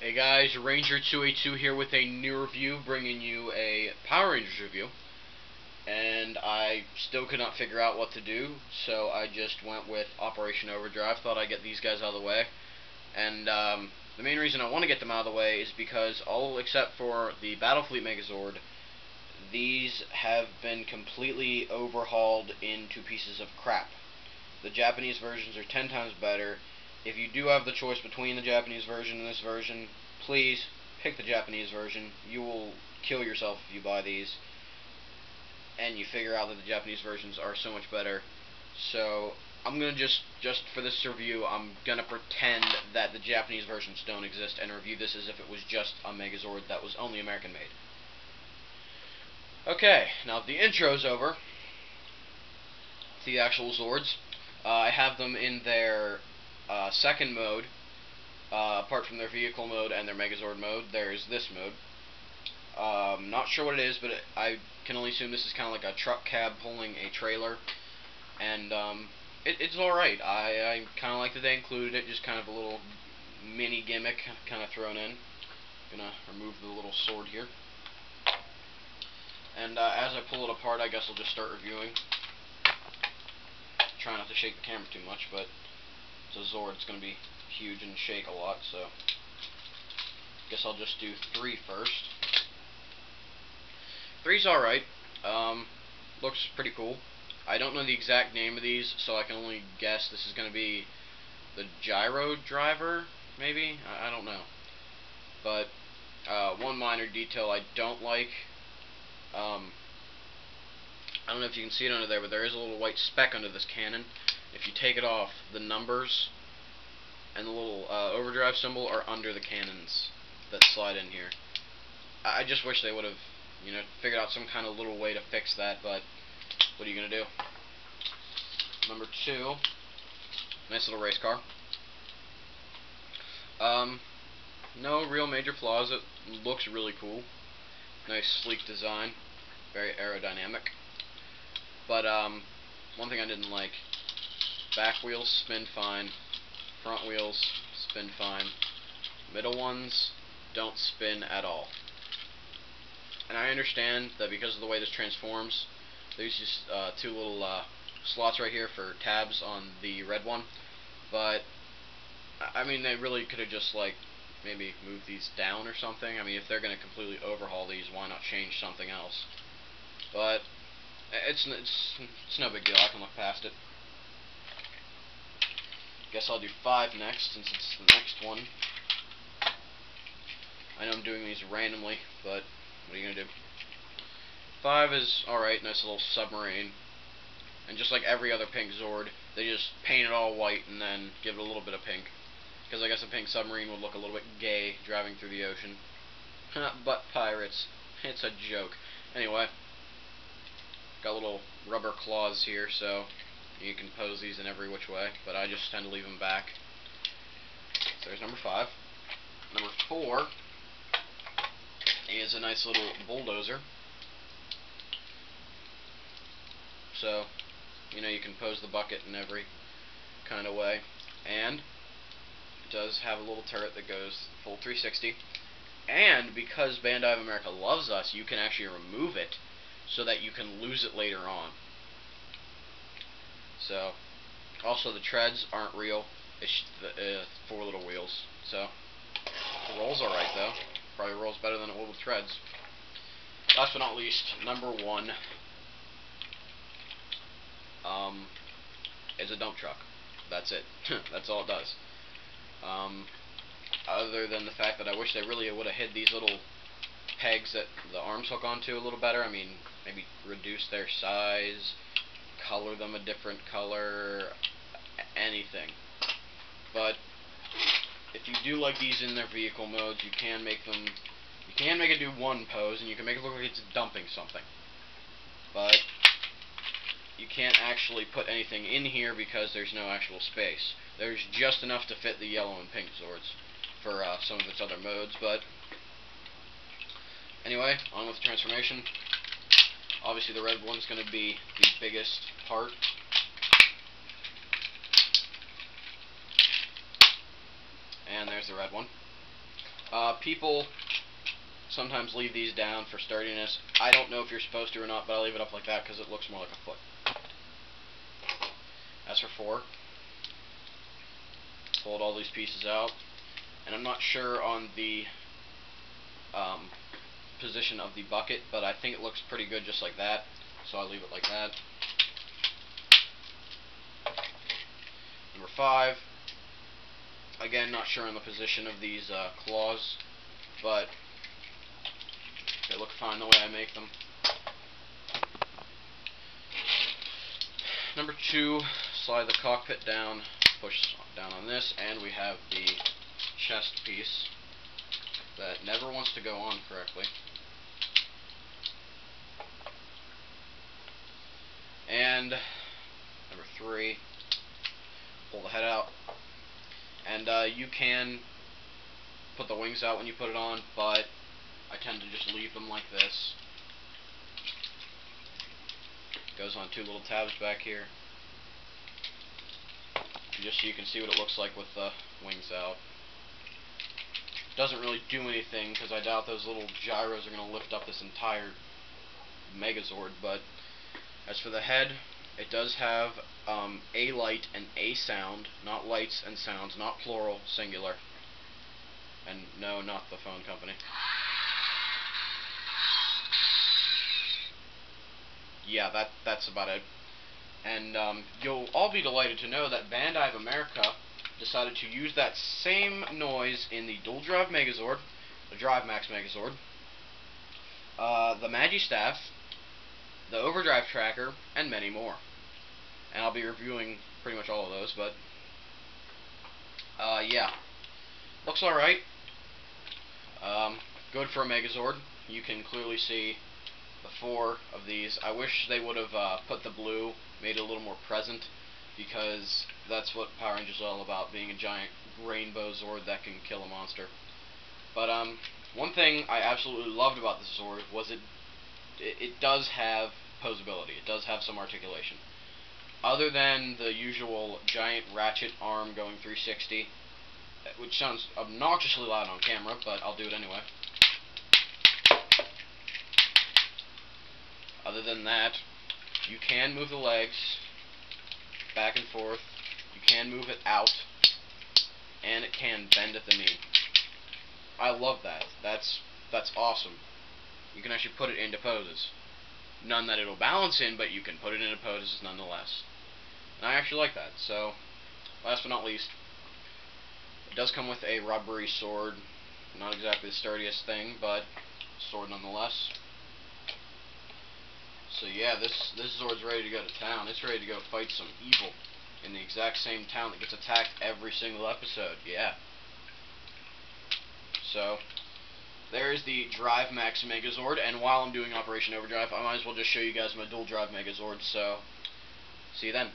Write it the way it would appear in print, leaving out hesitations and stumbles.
Hey guys, Ranger282 here with a new review, bringing you a Power Rangers review. And I still could not figure out what to do, so I just went with Operation Overdrive. Thought I'd get these guys out of the way. And the main reason I want to get them out of the way is because all except for the Battlefleet Megazord, these have been completely overhauled into pieces of crap. The Japanese versions are 10 times better. If you do have the choice between the Japanese version and this version, please pick the Japanese version. You will kill yourself if you buy these and you figure out that the Japanese versions are so much better. So I'm going to just for this review, I'm going to pretend that the Japanese versions don't exist and review this as if it was just a Megazord that was only American made. Okay, now the intro's over. The actual Zords. I have them in their second mode, apart from their vehicle mode and their Megazord mode. There's this mode. Not sure what it is, but I can only assume this is kind of like a truck cab pulling a trailer, and it's alright. I kind of like that they included it, just kind of a little mini gimmick kind of thrown in. Gonna remove the little sword here. And as I pull it apart, I guess I'll just start reviewing. Try not to shake the camera too much, but it's a Zord, it's going to be huge and shake a lot, so guess I'll just do 3 first. 3's alright. Looks pretty cool. I don't know the exact name of these, so I can only guess this is going to be the gyro driver, maybe? I don't know. But one minor detail I don't like, I don't know if you can see it under there, but there is a little white speck under this cannon. If you take it off, the numbers and the little overdrive symbol are under the cannons that slide in here. I just wish they would have, figured out some kind of little way to fix that, but what are you going to do? Number 2, nice little race car. No real major flaws. It looks really cool. Nice sleek design, very aerodynamic. But one thing I didn't like, back wheels spin fine, front wheels spin fine, middle ones don't spin at all. And I understand that because of the way this transforms, there's just 2 little slots right here for tabs on the red one, but I mean, they really could have just maybe moved these down or something. I mean, if they're going to completely overhaul these, why not change something else? But it's no big deal. I can look past it. Guess I'll do 5 next, since it's the next one. I know I'm doing these randomly, but what are you gonna do? 5 is alright, nice little submarine. And just like every other pink Zord, they just paint it all white and then give it a little bit of pink. Because I guess a pink submarine would look a little bit gay driving through the ocean. But pirates. It's a joke. Anyway, got little rubber claws here, so you can pose these in every which way, but I just tend to leave them back. So there's number 5. Number 4 is a nice little bulldozer. So, you can pose the bucket in every kind of way. And it does have a little turret that goes full 360. And because Bandai of America loves us, you can actually remove it so that you can lose it later on. So, also the treads aren't real. It's 4 little wheels. So, it rolls alright though. Probably rolls better than it will with treads. Last but not least, number 1 is a dump truck. That's it. That's all it does. Other than the fact that I wish they really would have hid these little pegs that the arms hook onto a little better. I mean, maybe reduce their size, color them a different color, anything. But if you do like these in their vehicle modes, you can make it do one pose, and you can make it look like it's dumping something. But you can't actually put anything in here because there's no actual space. There's just enough to fit the yellow and pink Zords for some of its other modes, but anyway, on with the transformation. Obviously the red one's going to be the biggest part. And there's the red one. People sometimes leave these down for sturdiness. I don't know if you're supposed to or not, but I leave it up like that because it looks more like a foot. As for 4, fold all these pieces out, and I'm not sure on the position of the bucket, but I think it looks pretty good just like that, so I leave it like that. Number 5, again, not sure on the position of these claws, but they look fine the way I make them. Number 2, slide the cockpit down, push down on this, and we have the chest piece that never wants to go on correctly. And number 3, pull the head out. And you can put the wings out when you put it on, but I tend to just leave them like this. Goes on 2 little tabs back here, just so you can see what it looks like with the wings out. Doesn't really do anything because I doubt those little gyros are going to lift up this entire Megazord, but as for the head, it does have a light and a sound, not lights and sounds, not plural, singular. And no, not the phone company. Yeah, that's about it. And you'll all be delighted to know that Bandai of America decided to use that same noise in the Dual Drive Megazord, the Drive Max Megazord, the Magistaff, the Overdrive Tracker, and many more. And I'll be reviewing pretty much all of those, but yeah, looks alright. Good for a Megazord. You can clearly see the 4 of these. I wish they would have put the blue, made it a little more present, because that's what Power Rangers is all about, being a giant rainbow Zord that can kill a monster. But one thing I absolutely loved about this Zord was it does have posability. It does have some articulation. Other than the usual giant ratchet arm going 360, which sounds obnoxiously loud on camera, but I'll do it anyway. Other than that, you can move the legs back and forth, you can move it out, and it can bend at the knee. I love that. That's awesome. You can actually put it into poses. None that it'll balance in, but you can put it into poses nonetheless. And I actually like that. So, last but not least, it does come with a rubbery sword. Not exactly the sturdiest thing, but sword nonetheless. So yeah, this Zord's ready to go to town. It's ready to go fight some evil in the exact same town that gets attacked every single episode. Yeah. So, there's the Drive Max Megazord, and while I'm doing Operation Overdrive, I might as well just show you guys my Dual Drive Megazord, so see you then.